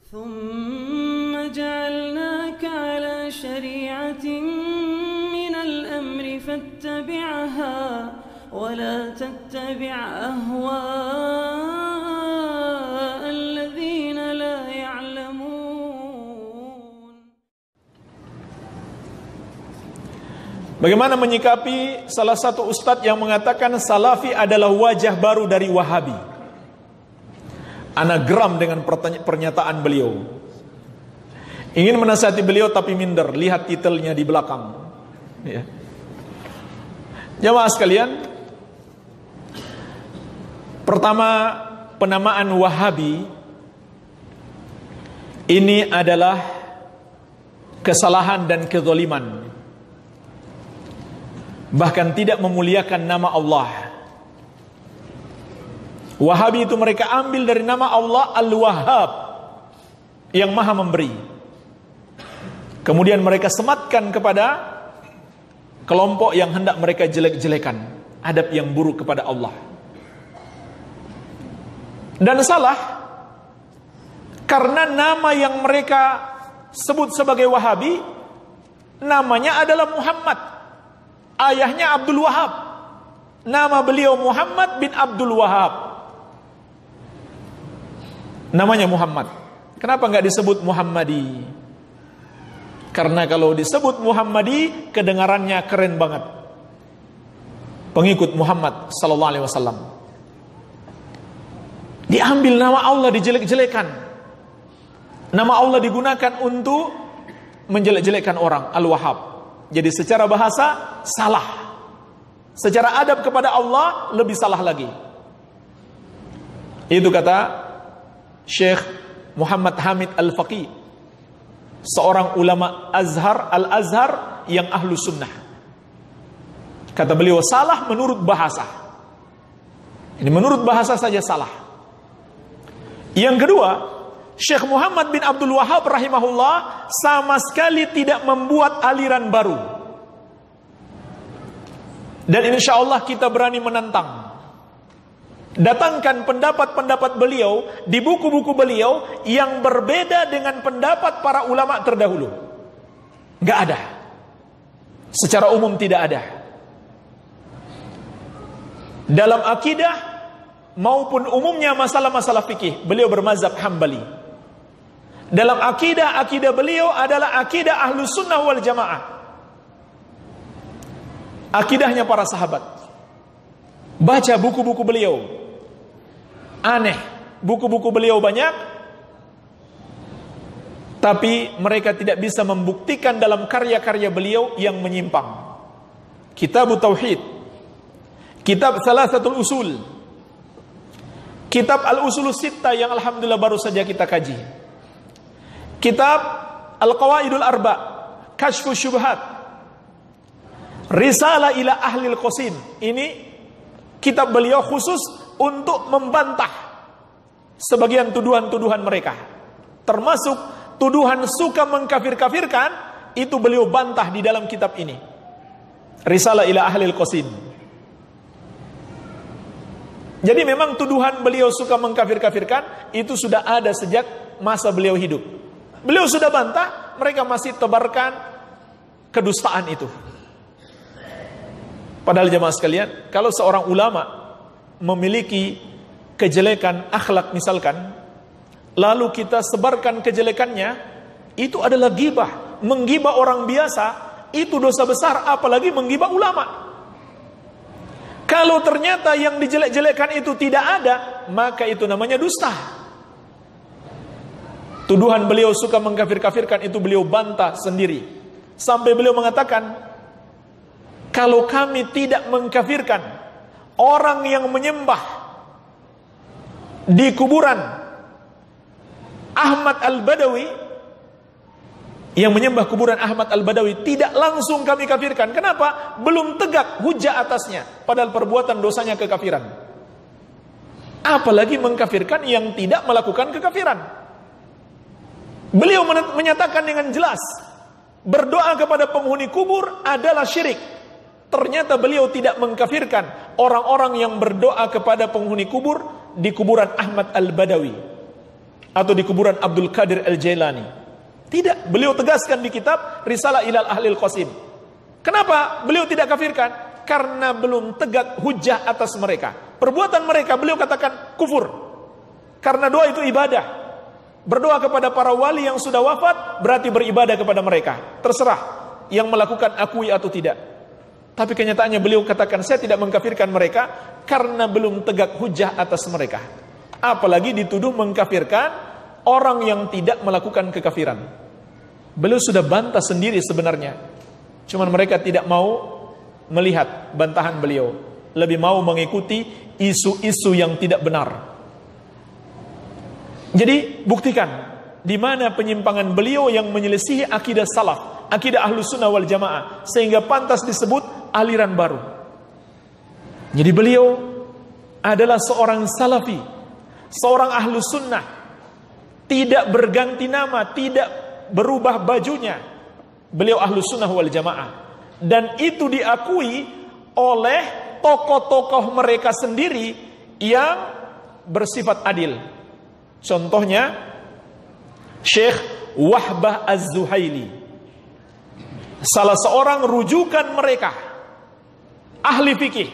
ثم جعلناك على شريعة من الأمر فاتبعها ولا تتبع أهواء الذين لا يعلمون. Bagaimana menyikapi salah satu ustadz yang mengatakan Salafi adalah wajah baru dari Wahabi? Ana geram dengan pernyataan beliau. Ingin menasihati beliau tapi minder. Lihat titelnya di belakang. Ya. Jamaah sekalian, pertama, penamaan Wahabi ini adalah kesalahan dan kezaliman. Bahkan tidak memuliakan nama Allah. Wahabi itu mereka ambil dari nama Allah Al-Wahhab, yang maha memberi. Kemudian mereka sematkan kepada kelompok yang hendak mereka jelek-jelekan, adab yang buruk kepada Allah. Dan salah, karena nama yang mereka sebut sebagai Wahabi, namanya adalah Muhammad. Ayahnya Abdul Wahab. Nama beliau Muhammad bin Abdul Wahab. Namanya Muhammad. Kenapa enggak disebut Muhammadi? Karena kalau disebut Muhammadi, kedengarannya keren banget. Pengikut Muhammad sallallahu alaihi wasallam. Diambil nama Allah, dijelek-jelekan. Nama Allah digunakan untuk menjelek-jelekan orang, Al-Wahhab. Jadi secara bahasa salah. Secara adab kepada Allah lebih salah lagi. Itu kata Syekh Muhammad Hamid Al-Faqih, seorang ulama Azhar, Al-Azhar yang ahlu sunnah. Kata beliau, salah menurut bahasa. Ini menurut bahasa saja salah. Yang kedua, Syekh Muhammad bin Abdul Wahab rahimahullah sama sekali tidak membuat aliran baru. Dan insya Allah kita berani menantang. Datangkan pendapat-pendapat beliau di buku-buku beliau yang berbeda dengan pendapat para ulama terdahulu. Enggak ada. Secara umum tidak ada. Dalam akidah maupun umumnya masalah-masalah fikih, beliau bermazhab Hambali. Dalam akidah beliau adalah akidah Ahlus Sunnah wal Jamaah. Akidahnya para sahabat. Baca buku-buku beliau. Aneh, buku-buku beliau banyak, tapi mereka tidak bisa membuktikan dalam karya-karya beliau yang menyimpang. Kitab Tauhid, Kitab Salasatul Usul, Kitab Al-Usulus Sittah yang alhamdulillah baru saja kita kaji, Kitab Al-Qawaidul Arba, Kashfus Syubhat, Risalah ila Ahlil Qasim. Ini kitab beliau khusus untuk membantah sebagian tuduhan-tuduhan mereka. Termasuk tuduhan suka mengkafir-kafirkan, itu beliau bantah di dalam kitab ini. Risalah ila Ahlil Qasim. Jadi memang tuduhan beliau suka mengkafir-kafirkan itu sudah ada sejak masa beliau hidup. Beliau sudah bantah, mereka masih tebarkan kedustaan itu. Padahal jemaah sekalian, kalau seorang ulama memiliki kejelekan akhlak misalkan, lalu kita sebarkan kejelekannya, itu adalah ghibah. Menggibah orang biasa itu dosa besar, apalagi menggibah ulama. Kalau ternyata yang dijelek-jelekan itu tidak ada, maka itu namanya dusta. Tuduhan beliau suka mengkafir-kafirkan itu beliau bantah sendiri. Sampai beliau mengatakan, kalau kami tidak mengkafirkan orang yang menyembah di kuburan Ahmad Al-Badawi, yang menyembah kuburan Ahmad Al-Badawi, tidak langsung kami kafirkan. Kenapa? Belum tegak hujah atasnya, padahal perbuatan dosanya kekafiran. Apalagi mengkafirkan yang tidak melakukan kekafiran. Beliau menyatakan dengan jelas, berdoa kepada penghuni kubur adalah syirik. Ternyata beliau tidak mengkafirkan orang-orang yang berdoa kepada penghuni kubur di kuburan Ahmad Al-Badawi. atau di kuburan Abdul Qadir Al-Jailani. Tidak, beliau tegaskan di kitab Risalah Ilal Ahlil Qasim. Kenapa beliau tidak kafirkan? Karena belum tegak hujjah atas mereka. Perbuatan mereka beliau katakan kufur. Karena doa itu ibadah. Berdoa kepada para wali yang sudah wafat berarti beribadah kepada mereka. Terserah yang melakukan akui atau tidak. Tapi kenyataannya beliau katakan saya tidak mengkafirkan mereka karena belum tegak hujjah atas mereka. Apalagi dituduh mengkafirkan orang yang tidak melakukan kekafiran. Beliau sudah bantah sendiri sebenarnya. Cuman mereka tidak mau melihat bantahan beliau. Lebih mau mengikuti isu-isu yang tidak benar. Jadi buktikan di mana penyimpangan beliau yang menyelisihi akidah salaf, akidah Ahlus Sunnah wal Jamaah, sehingga pantas disebut aliran baru. Jadi beliau adalah seorang salafi, seorang Ahlus Sunnah, tidak berganti nama, tidak berubah bajunya. Beliau Ahlus Sunnah wal Jamaah, dan itu diakui oleh tokoh-tokoh mereka sendiri yang bersifat adil. Contohnya Syekh Wahbah Az-Zuhaili, salah seorang rujukan mereka, ahli fikih.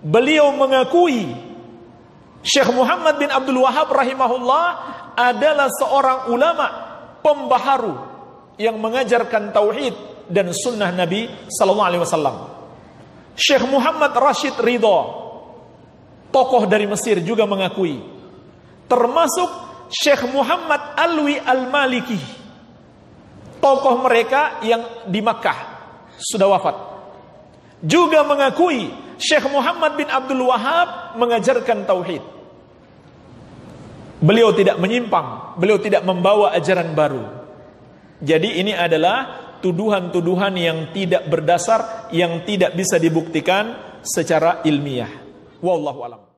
Beliau mengakui Syekh Muhammad bin Abdul Wahab rahimahullah adalah seorang ulama pembaharu yang mengajarkan tauhid dan sunnah Nabi sallallahu alaihi wasallam. Syekh Muhammad Rashid Ridho, tokoh dari Mesir, juga mengakui. Termasuk Syekh Muhammad Alwi Al-Maliki, tokoh mereka yang di Makkah sudah wafat, juga mengakui Syekh Muhammad bin Abdul Wahab mengajarkan tauhid. Beliau tidak menyimpang, beliau tidak membawa ajaran baru. Jadi ini adalah tuduhan-tuduhan yang tidak berdasar, yang tidak bisa dibuktikan secara ilmiah. Wallahu a'lam.